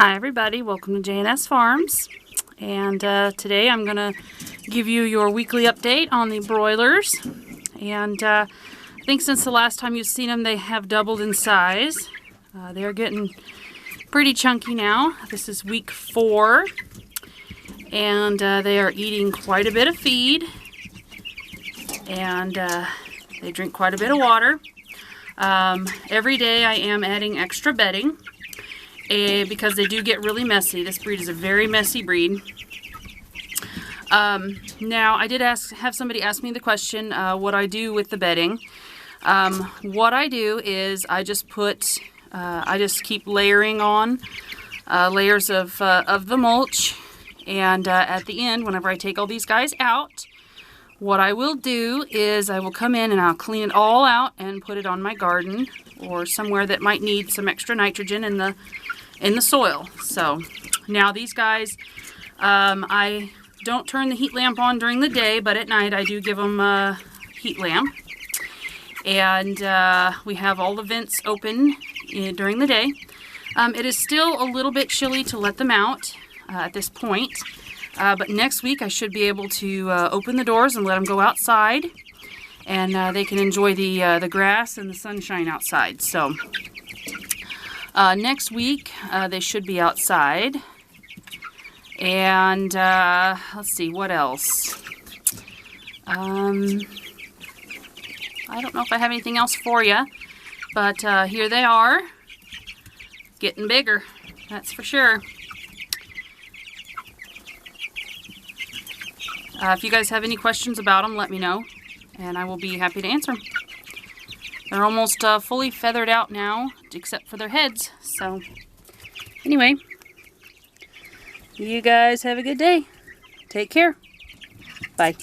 Hi everybody, welcome to J&S Farms, and today I'm going to give you your weekly update on the broilers. And I think since the last time you've seen them, they have doubled in size. They're getting pretty chunky now. This is week 4, and they are eating quite a bit of feed, and they drink quite a bit of water. Every day I am adding extra bedding. Because they do get really messy. This breed is a very messy breed. Now, I did have somebody ask me the question, what I do with the bedding. What I do is I just keep layering on layers of the mulch, and at the end, whenever I take all these guys out, what I will do is I will come in and I'll clean it all out and put it on my garden or somewhere that might need some extra nitrogen in the soil. So now these guys, I don't turn the heat lamp on during the day, but at night I do give them a heat lamp. And we have all the vents open during the day. It is still a little bit chilly to let them out at this point, but next week I should be able to open the doors and let them go outside, and they can enjoy the grass and the sunshine outside. So next week, they should be outside. And let's see, what else? I don't know if I have anything else for you, but here they are, getting bigger, that's for sure. If you guys have any questions about them, let me know, and I will be happy to answer them. They're almost fully feathered out now, except for their heads. So, anyway, you guys have a good day. Take care. Bye.